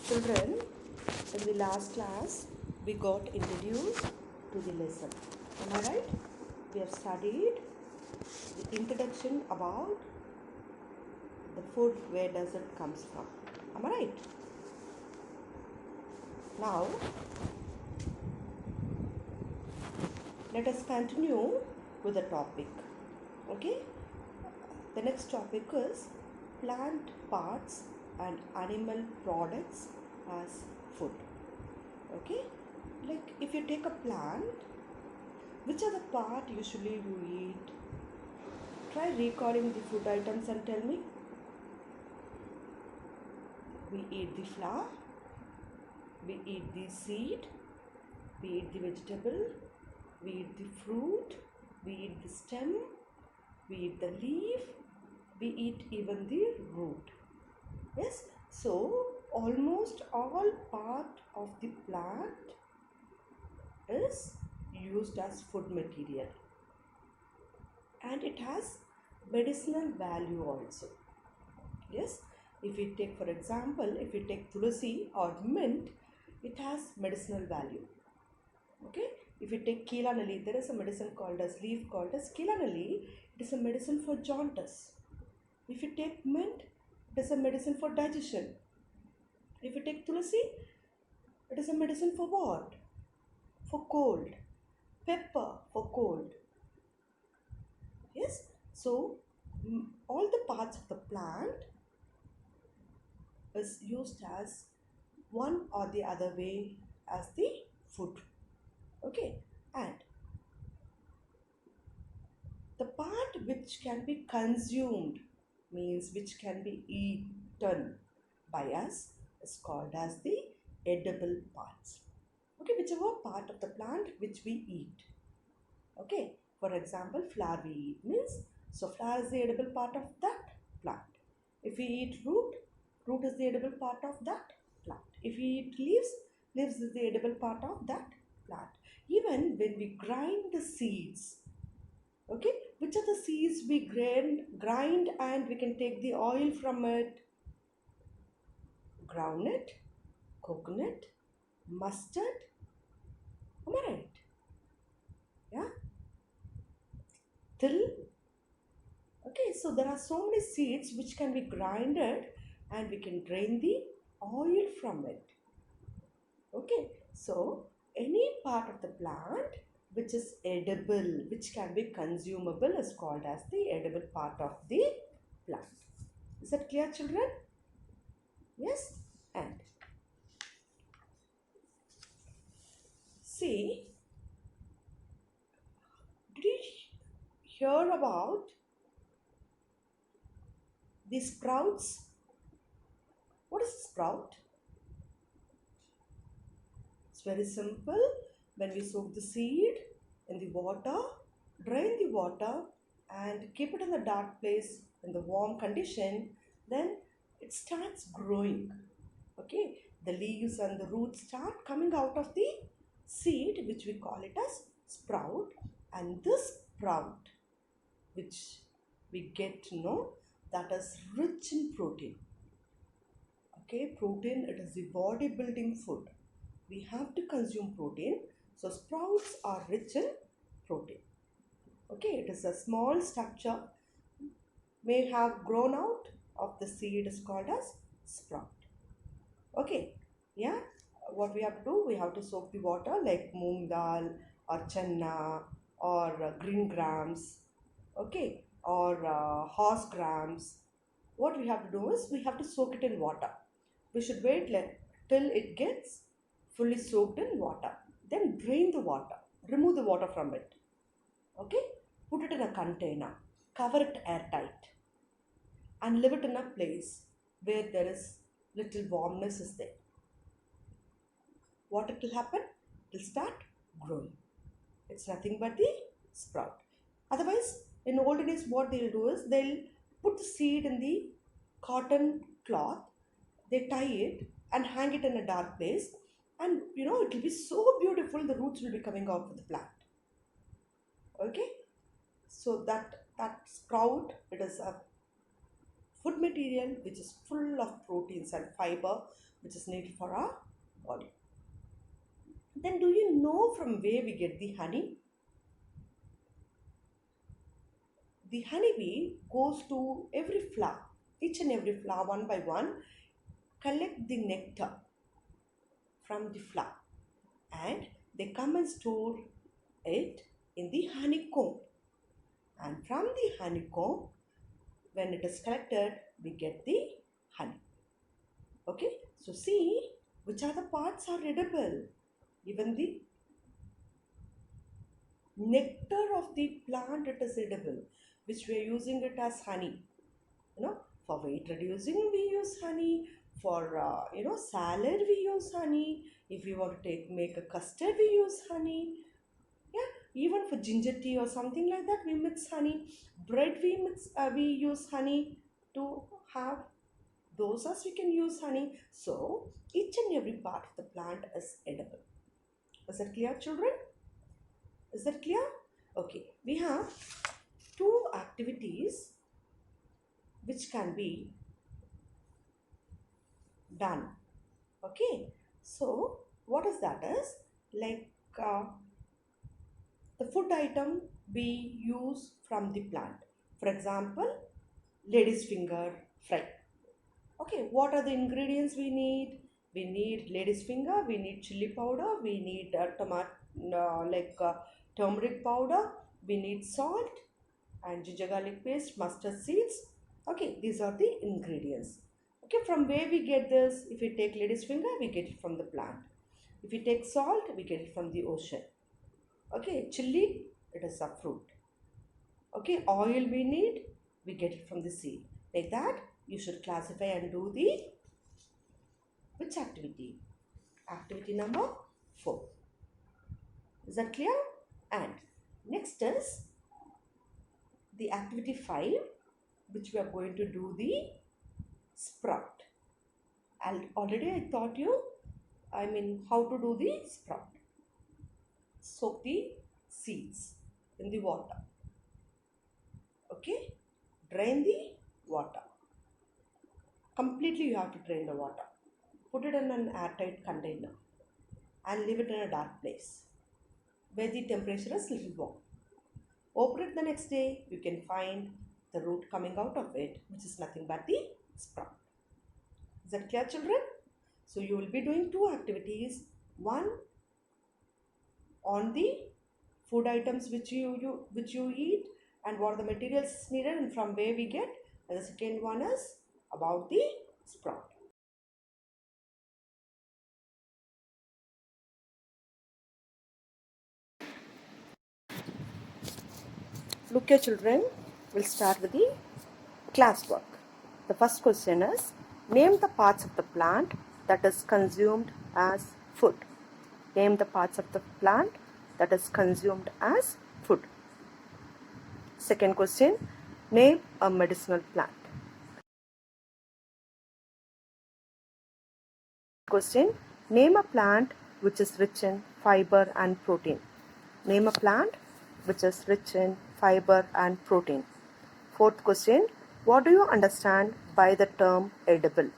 Children, in the last class, we got introduced to the lesson. Am I right? We have studied the introduction about the food, where does it comes from. Am I right? Now, let us continue with the topic. Okay? The next topic is plant parts and animal products as food. Okay? Like if you take a plant, which are the part usually you eat? Try recalling the food items and tell me. We eat the flower, we eat the seed, we eat the vegetable, we eat the fruit, we eat the stem, we eat the leaf, we eat even the root. Yes, so almost all part of the plant is used as food material, and it has medicinal value also. Yes, if we take, for example, if we take tulsi or mint, it has medicinal value. Okay, if you take Keela Nelly, there is a medicine called as leaf called as Keela Nelly. It is a medicine for jaundice. If you take mint, it is a medicine for digestion. If you take tulsi, it is a medicine for what? For cold. Pepper for cold. Yes, so all the parts of the plant is used as one or the other way as the food. Okay, and the part which can be consumed, means which can be eaten by us, is called as the edible parts. Okay, whichever part of the plant which we eat. Okay, for example, flower we eat means, so flower is the edible part of that plant. If we eat root, root is the edible part of that plant. If we eat leaves, leaves is the edible part of that plant. Even when we grind the seeds, okay, which are the seeds we grind and we can take the oil from it? Groundnut, coconut, mustard. Am I right? Yeah, till. Okay, so there are so many seeds which can be grinded and we can drain the oil from it. Okay, so any part of the plant which is edible, which can be consumable, is called as the edible part of the plant. Is that clear, children? Yes? And see, did you hear about the sprouts? What is sprout? It's very simple. When we soak the seed in the water, drain the water and keep it in the dark place in the warm condition, then it starts growing. Okay, the leaves and the roots start coming out of the seed, which we call it as sprout. And this sprout, which we get to know, that is rich in protein. Okay, protein, it is the body building food. We have to consume protein, so sprouts are rich in protein. Okay, it is a small structure may have grown out of the seed, is called as sprout. Okay, yeah, what we have to do, we have to soak the water like moong dal or channa or green grams, okay, or horse grams. What we have to do is we have to soak it in water. We should wait till it gets fully soaked in water. Then drain the water, remove the water from it. Okay, put it in a container, cover it airtight, and leave it in a place where there is little warmness is there. What it will happen? It will start growing. It's nothing but the sprout. Otherwise, in olden days, what they'll do is they'll put the seed in the cotton cloth, they tie it and hang it in a dark place, and it will be so beautiful, the roots will be coming out of the plant. Okay, so that sprout, it is a food material which is full of proteins and fiber, which is needed for our body. Then do you know from where we get the honey? The honeybee goes to every flower, each and every flower one by one, collect the nectar from the flower, and they come and store it in the honeycomb. And from the honeycomb, when it is collected, we get the honey. Okay, so see which are the parts are edible. Even the nectar of the plant, it is edible, which we are using it as honey. For weight reducing we use honey. For salad we use honey. If we want to make a custard, we use honey. Yeah, even for ginger tea or something like that, we mix honey. Bread we use honey to have. Dosas we can use honey. So each and every part of the plant is edible. Is that clear, children? Is that clear? Okay, we have two activities which can be done. Okay, so what is that is like the food item we use from the plant. For example, lady's finger fry. Okay, what are the ingredients we need? We need lady's finger, we need chili powder, we need turmeric powder, we need salt and ginger garlic paste, mustard seeds. Okay, these are the ingredients. Okay, from where we get this? If we take lady's finger, we get it from the plant. If we take salt, we get it from the ocean. Okay, chili, it is a fruit. Okay, oil we need, we get it from the seed. Like that, you should classify and do the which activity? Activity number 4. Is that clear? And next is the activity 5, which we are going to do the sprout. Already I taught you, how to do the sprout. Soak the seeds in the water. Okay, drain the water. Completely you have to drain the water. Put it in an airtight container and leave it in a dark place where the temperature is little warm. Open it the next day, you can find the root coming out of it, which is nothing but the sprout. Is that clear, children? So you will be doing 2 activities. One on the food items which you eat and what are the materials needed and from where we get. And the second one is about the sprout. Look here, children, we'll start with the classwork. The first question is, name the parts of the plant that is consumed as food. Name the parts of the plant that is consumed as food. Second question, name a medicinal plant. Question, name a plant which is rich in fiber and protein. Name a plant which is rich in fiber and protein. Fourth question, what do you understand by the term edible?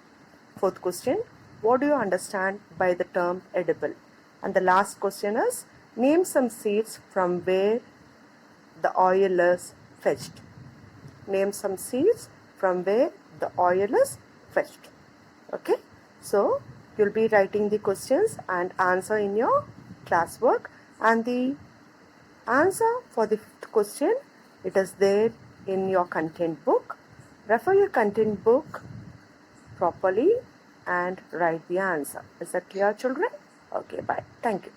Fourth question, what do you understand by the term edible? And the last question is, name some seeds from where the oil is fetched. Name some seeds from where the oil is fetched. Okay, so you'll be writing the questions and answer in your classwork, and the answer for the fifth question, it is there in your content book. Refer your content book properly and write the answer. Is that clear, children? Okay, bye. Thank you.